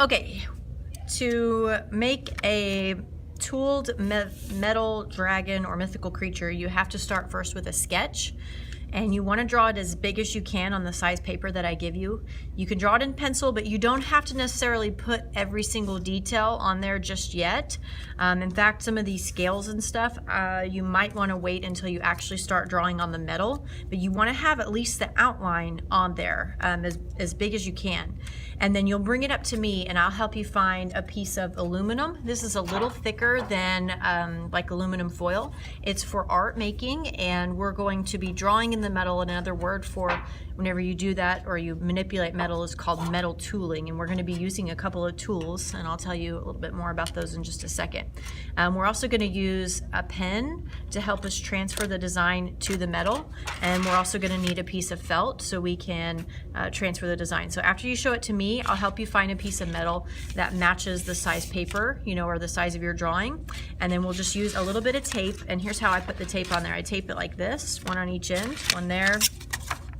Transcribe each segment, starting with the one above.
Okay, to make a tooled metal dragon or mythical creature, you have to start first with a sketch. And you want to draw it as big as you can on the size paper that I give you. You can draw it in pencil, but you don't have to necessarily put every single detail on there just yet. In fact, some of these scales and stuff, you might want to wait until you actually start drawing on the metal, but you want to have at least the outline on there as big as you can. And then you'll bring it up to me and I'll help you find a piece of aluminum. This is a little thicker than like aluminum foil. It's for art making, and we're going to be drawing in the metal. Another word for whenever you do that or you manipulate metal is called metal tooling, and we're going to be using a couple of tools, and I'll tell you a little bit more about those in just a second. We're also going to use a pen to help us transfer the design to the metal, and we're also going to need a piece of felt so we can transfer the design. So after you show it to me, I'll help you find a piece of metal that matches the size paper, you know, or the size of your drawing, and then we'll just use a little bit of tape. And here's how I put the tape on there. I tape it like this, one on each end, one there,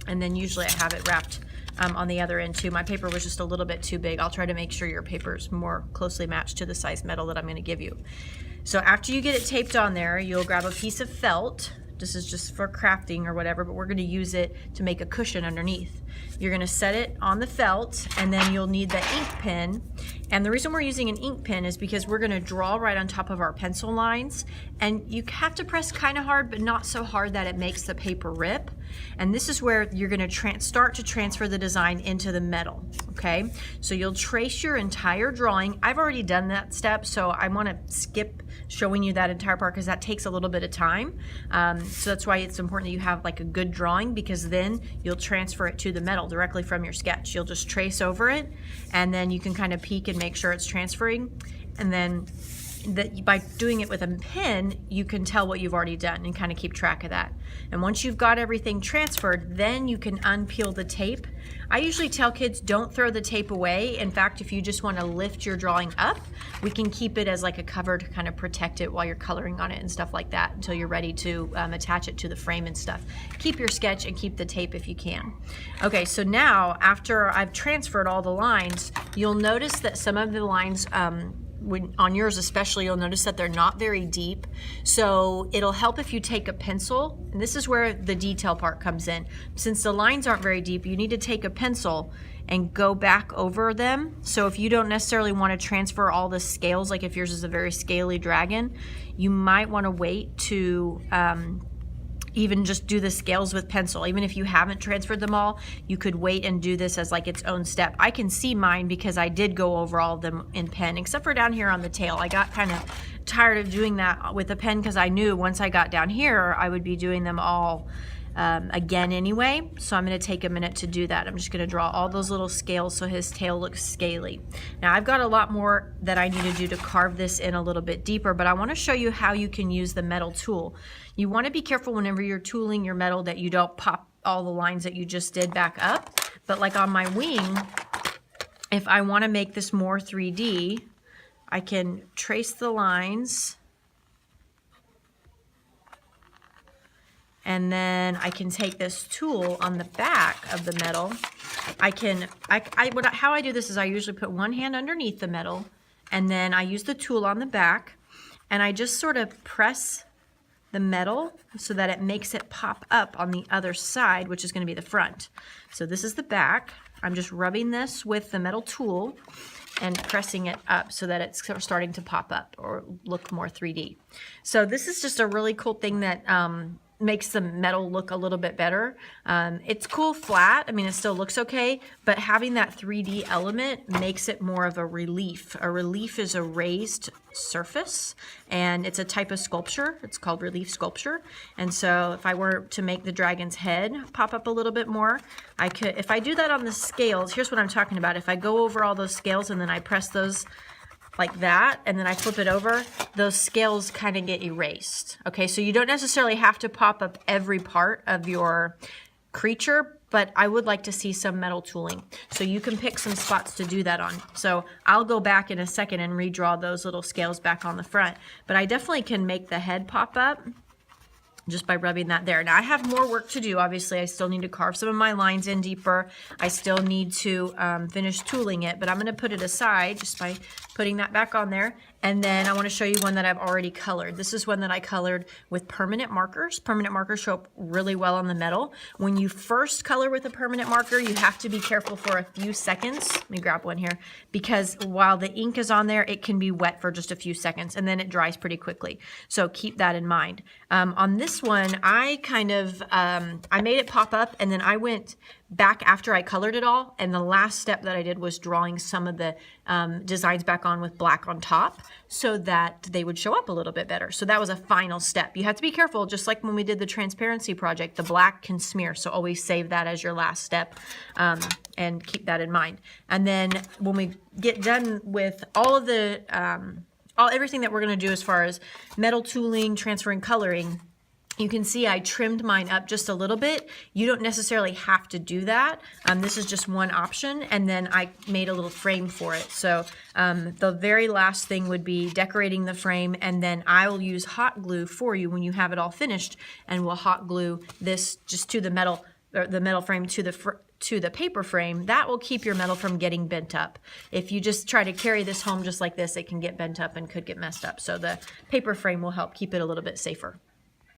and then usually I have it wrapped on the other end too. My paper was just a little bit too big. I'll try to make sure your paper is more closely matched to the size metal that I'm going to give you. So after you get it taped on there, you'll grab a piece of felt. This is just for crafting or whatever, but we're going to use it to make a cushion underneath. You're going to set it on the felt, and then you'll need the ink pen. And the reason we're using an ink pen is because we're going to draw right on top of our pencil lines, and you have to press kind of hard, but not so hard that it makes the paper rip. And this is where you're going to start to transfer the design into the metal. Okay, so you'll trace your entire drawing. I've already done that step, so I want to skip showing you that entire part because that takes a little bit of time. So that's why it's important that you have like a good drawing, because then you'll transfer it to the metal directly from your sketch. You'll just trace over it, and then you can kind of peek and make sure it's transferring. And then by doing it with a pen, you can tell what you've already done and kind of keep track of that. And once you've got everything transferred, then you can unpeel the tape. I usually tell kids don't throw the tape away. In fact, if you just want to lift your drawing up, we can keep it as like a cover to kind of protect it while you're coloring on it and stuff like that until you're ready to attach it to the frame and stuff. Keep your sketch and keep the tape if you can. Okay, so now after I've transferred all the lines, you'll notice that some of the lines on yours especially, you'll notice that they're not very deep. So it'll help if you take a pencil, and this is where the detail part comes in. Since the lines aren't very deep, you need to take a pencil and go back over them. So if you don't necessarily want to transfer all the scales, like if yours is a very scaly dragon, you might want to wait to even just do the scales with pencil. Even if you haven't transferred them all, you could wait and do this as like its own step. I can see mine because I did go over all of them in pen, except for down here on the tail. I got kind of tired of doing that with a pen because I knew once I got down here, I would be doing them all again anyway. So I'm going to take a minute to do that. I'm just going to draw all those little scales so his tail looks scaly. Now I've got a lot more that I need to do to carve this in a little bit deeper, but I want to show you how you can use the metal tool. You want to be careful whenever you're tooling your metal that you don't pop all the lines that you just did back up. But like on my wing, if I want to make this more 3D, I can trace the lines, and then I can take this tool on the back of the metal. How I do this is I usually put one hand underneath the metal, and then I use the tool on the back, and I just sort of press the metal so that it makes it pop up on the other side, which is going to be the front. So this is the back. I'm just rubbing this with the metal tool and pressing it up so that it's starting to pop up or look more 3D. So this is just a really cool thing that makes the metal look a little bit better. It's cool flat. I mean, it still looks okay, but having that 3D element makes it more of a relief. A relief is a raised surface, and it's a type of sculpture. It's called relief sculpture. And so if I were to make the dragon's head pop up a little bit more, I could, if I do that on the scales, here's what I'm talking about. If I go over all those scales and then I press those like that, and then I flip it over, those scales kind of get erased. Okay, so you don't necessarily have to pop up every part of your creature, but I would like to see some metal tooling. So you can pick some spots to do that on. So I'll go back in a second and redraw those little scales back on the front, but I definitely can make the head pop up. just by rubbing that there. Now I have more work to do. Obviously, I still need to carve some of my lines in deeper. I still need to finish tooling it, but I'm going to put it aside just by putting that back on there. And then I want to show you one that I've already colored. This is one that I colored with permanent markers. Permanent markers show up really well on the metal. When you first color with a permanent marker, you have to be careful for a few seconds. Let me grab one here, because while the ink is on there, it can be wet for just a few seconds and then it dries pretty quickly. So keep that in mind. On this one, I kind of, I made it pop up and then I went back after I colored it all, and the last step that I did was drawing some of the designs back on with black on top so that they would show up a little bit better. So that was a final step. You have to be careful, just like when we did the transparency project, the black can smear, so always save that as your last step and keep that in mind. And then when we get done with all of the everything that we're going to do as far as metal tooling, transferring, coloring, you can see I trimmed mine up just a little bit. You don't necessarily have to do that. This is just one option, and then I made a little frame for it. So the very last thing would be decorating the frame, and then I will use hot glue for you when you have it all finished, and we'll hot glue this just to the metal, or the metal frame to the paper frame. That will keep your metal from getting bent up. If you just try to carry this home just like this, it can get bent up and could get messed up. So the paper frame will help keep it a little bit safer.